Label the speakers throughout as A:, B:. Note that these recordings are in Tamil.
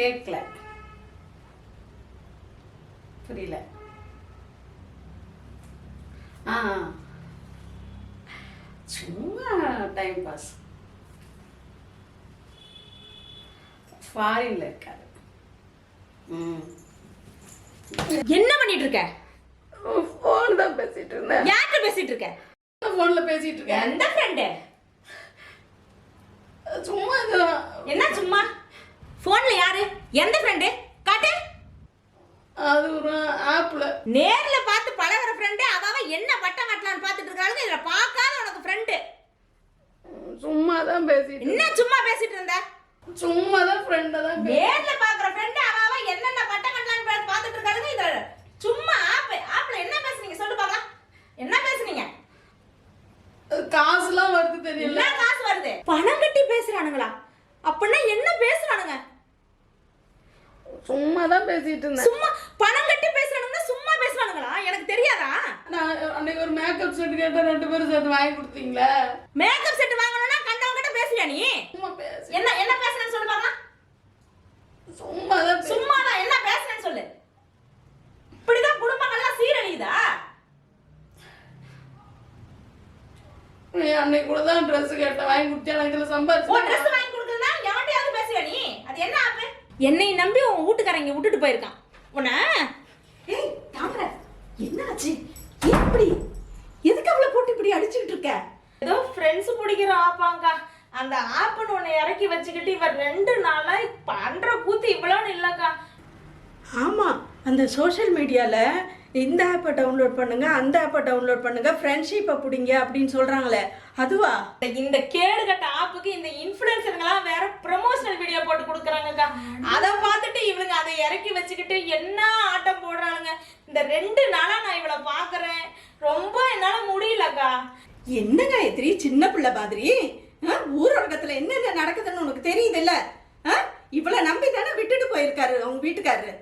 A: கேட்கல. புரியல. சும்மா டைம் பாஸ். ஃபாரின்ல இருக்காரு.
B: என்ன பண்ணிட்டு இருக்க?
A: ஃபோன் தான் பேசிட்டு இருந்தேன்.
B: யார்கிட்ட பேசிட்டு இருக்க?
A: ஃபோன்ல பேசிட்டு இருக்கேன்.
B: எந்த ஃப்ரெண்ட்?
A: சும்மா இதுதான்.
B: என்ன சும்மா? ஃபோன்ல யாரு? எந்த ஃப்ரெண்ட்? காட்டு.
A: அது ஒரு ஆப்ல
B: நேர்ல பார்த்து பழகுற ஃப்ரெண்ட். அவ என்ன பட்டம் கட்டலான்னு பார்த்துட்டு இருக்காங்க. இதுல பார்க்காத உனக்கு ஃப்ரெண்ட்.
A: சும்மா தான் பேசிட்டு.
B: என்ன சும்மா பேசிட்டு இருந்த?
A: சும்மா தான் ஃப்ரெண்ட் தான்.
B: நேர்ல பார்க்குற ஃப்ரெண்ட் அவ என்னென்ன பட்டம் கட்டலான்னு பார்த்துட்டு இருக்காங்க. இதுல சும்மா ஆப்ல என்ன பேசுனீங்க சொல்லு பார்க்கலாம். என்ன பேசுனீங்க?
A: காசுலாம் வருது தெரியல.
B: என்ன காசு வருது? பணம் கட்டி பேசுறானுங்களா? அப்பனா என்ன பேசுறானுங்க?
A: சும்மா தான் பேசிட்டு இருந்தேன்.
B: சும்மா பணம் கட்டி பேசுறானுங்க. சும்மா பேசுறானுங்களா? எனக்கு தெரியாதா?
A: நான் அன்னைக்கு ஒரு மேக்கப் செட் கேட்டா 2 பேரும் சேர்த்து வாங்கி கொடுத்தீங்களா?
B: மேக்கப் செட் வாங்கணும்னா கண்டவங்க கிட்ட பேசுறியா நீ?
A: சும்மா பேசு.
B: என்ன பேசுறேன்னு சொல்லு பார்க்கலாம். சும்மா தான் என்ன பேசுறேன்னு சொல்லு. இப்படிதான் குடும்பங்கள்லாம் சீரழியுதா?
A: அன்னைக்கு கூட தான் ட்ரெஸ் கேட்ட வாங்கி கொடுத்தேன். எனக்கு இதுல சம்பாதிச்சு
B: ஒரு ட்ரெஸ் வாங்கி கொடுக்கறதா எவன்டையாவது பேசுறியா நீ? அது என்ன ஆப்பு? என்னை நம்பி உன் வீட்டுக்காரங்க விட்டுட்டு போயிருக்கான் உன்னை.
C: ஏய் தாமரை, என்ன ஆச்சு? எப்படி எதுக்கு அவளை போட்டு இப்படி அடிச்சுக்கிட்டு இருக்க?
B: ஏதோ ஃப்ரெண்ட்ஸ் பிடிக்கிற ஆப்பாங்கா. அந்த ஆப்புன்னு ஒன்று இறக்கி வச்சுக்கிட்டு இவர் 2 நாளா பண்ற கூத்து இவ்வளோன்னு இல்லைக்கா.
C: ஆமாம், அந்த சோஷியல் மீடியாவில் இந்த ஆப்பை டவுன்லோட் பண்ணுங்க, அந்த ஆப்பை டவுன்லோட் பண்ணுங்க, ஃப்ரெண்ட்ஷிப்பை பிடிங்க அப்படின்னு சொல்கிறாங்களே, அதுவா?
B: இந்த கேடுகட்ட ஆப்புக்கு இந்த இன்ஃப்ளூயன்சருங்களாம் வேற ப்ரமோஷனல் வீடியோ போட்டு கொடுக்குறாங்கக்கா. அதை பார்த்துட்டு இவளுங்க அதை இறக்கி வச்சுக்கிட்டு என்ன ஆட்டம் போடுறானுங்க. இந்த 2 நாளா நான் இவளை பார்க்குறேன். ரொம்ப என்னால் முடியலக்கா.
C: என்னங்க எத்திரி சின்ன பிள்ளை மாதிரி? ஊர் உலகத்தில் என்னென்ன நடக்குதுன்னு உனக்கு தெரியுதுல்ல? இவளை நம்பி தானே விட்டுட்டு போயிருக்காரு அவங்க வீட்டுக்காரரு.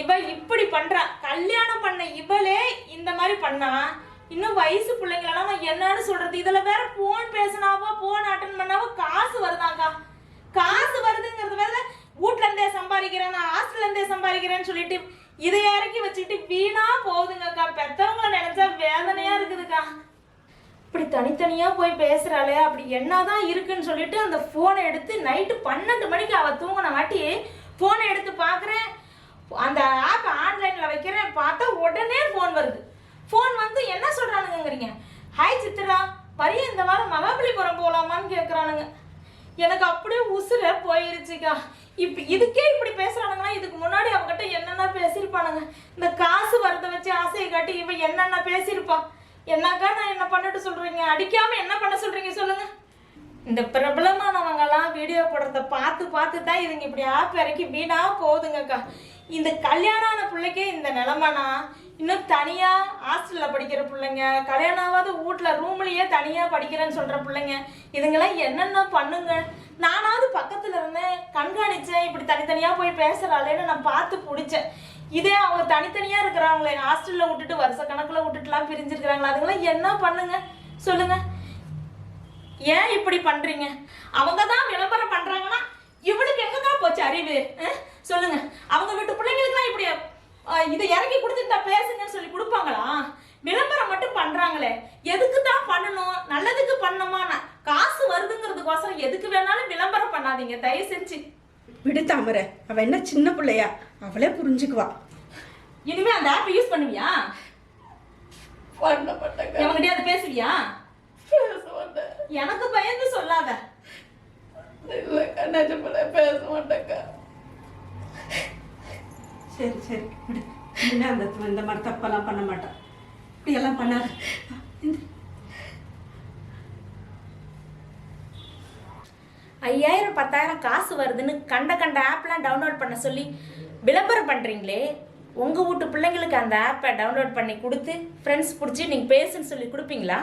B: இவ இப்படி பண்றா. கல்யாணம் பண்ண இவளே இந்த மாதிரி பண்ணா, இன்னும் வயசு பிள்ளைங்களெல்லாம் நான் என்னன்னு சொல்றது? இதுல வேற போன் பேசினாவோ போன் அட்டன் பண்ணாவோ காசு வருதாக்கா. காசு வருதுங்கிறது வேற வீட்ல இருந்தே சம்பாதிக்கிறேன், நான் ஹாஸ்டல்ல இருந்தே சம்பாதிக்கிறேன்னு சொல்லிட்டு இதை இறக்கி வச்சுக்கிட்டு வீணா போகுதுங்கக்கா. பெத்தவங்களை நினைச்சா வேதனையா இருக்குதுக்கா. இப்படி தனித்தனியா போய் பேசுறாளே, அப்படி என்னதான் இருக்குன்னு சொல்லிட்டு அந்த போனை எடுத்து நைட்டு 12 மணிக்கு அவ தூங்கின வாட்டி போனை எடுத்து பாக்குறேன். அந்த ஆப் ஆன்லைன்ல வைக்கிறேன், பார்த்தா உடனே ஃபோன் வருது. ஃபோன் வந்து என்ன சொல்றானுங்கிறீங்க? ஹாய் சித்ரா, பரிய இந்த வாரம் மகாபலிபுரம் போகலாமான்னு கேட்குறானுங்க. எனக்கு அப்படியே உசுர போயிருச்சுக்கா. இப்போ இதுக்கே இப்படி பேசுறானுங்கன்னா இதுக்கு முன்னாடி அவங்ககிட்ட என்னென்ன பேசியிருப்பானுங்க? இந்த காசு வரத வச்சு ஆசையை காட்டி இவன் என்னென்ன பேசியிருப்பா? என்னக்கா நான் என்ன பண்ணிட்டு சொல்றீங்க? அடிக்காம என்ன பண்ண சொல்றீங்க சொல்லுங்க? இந்த பிரபலமானவங்கெல்லாம் வீடியோ போடுறத பார்த்து தான் இதுங்க இப்படி ஆப் இறக்கி வீணா போகுதுங்கக்கா. இந்த கல்யாணம் ஆன பிள்ளைக்கே இந்த நிலமைனா, இன்னும் தனியா ஹாஸ்டல்ல படிக்கிற பிள்ளைங்க, கல்யாணமாவது வீட்டுல ரூம்லயே தனியா படிக்கிறேன்னு சொல்ற பிள்ளைங்க, இதுங்கெல்லாம் என்னென்ன பண்ணுங்க? நானாவது பக்கத்துல இருந்தேன், கண்காணிச்சேன். இப்படி தனித்தனியா போய் பேசுறாளேன்னு நான் பார்த்து பிடிச்சேன். இதே அவங்க தனித்தனியா இருக்கிறாங்களே, ஹாஸ்டல்ல விட்டுட்டு வருஷ கணக்குல விட்டுட்டுலாம் பிரிஞ்சிருக்கிறாங்களா, அதுங்கெல்லாம் என்ன பண்ணுங்க சொல்லுங்க? ஏன் இப்படி பண்றீங்க? அவங்க தான் விளம்பரம் பண்றாங்கன்னா இவனுக்கு எங்கக்கா போச்சு அறிவு? சொல்லுங்க. அவங்க வீட்டு பிள்ளைங்களுக்குலாம் இப்படி இதை இறக்கி கொடுத்துட்டா பேசுங்கன்னு சொல்லி கொடுப்பாங்களா? விளம்பரம் மட்டும் பண்றாங்களே, எதுக்கு தான் பண்ணணும்? நல்லதுக்கு பண்ணணுமா? காசு வருதுங்கிறதுக்கோசரம் எதுக்கு வேணாலும் விளம்பரம் பண்ணாதீங்க தயவு செஞ்சு.
C: விடு தாமரை, அவ என்ன சின்ன பிள்ளையா? அவளே புரிஞ்சுக்குவா.
B: இனிமே அந்த ஆப் யூஸ் பண்ணுவியா?
A: பண்ண மாட்டேங்க.
B: எவங்கிட்டே அது பேசுவியா?
A: பேச மாட்டேன்.
B: எனக்கு பயந்து சொல்லாத.
A: இல்லைக்கா, நிஜமாலே பேச மாட்டேங்க.
C: சரி சரி விடு. இந்த மாதிரி தப்பெல்லாம் பண்ண மாட்டான். இப்படியெல்லாம் பண்ணாது.
B: 5000 10,000 காசு வருதுன்னு கண்ட ஆப்லாம் டவுன்லோட் பண்ண சொல்லி விளம்பரம் பண்ணுறீங்களே, உங்கள் வீட்டு பிள்ளைங்களுக்கு அந்த ஆப்பை டவுன்லோட் பண்ணி கொடுத்து ஃப்ரெண்ட்ஸ் பிடிச்சி நீங்கள் பேசுன்னு சொல்லி கொடுப்பீங்களா?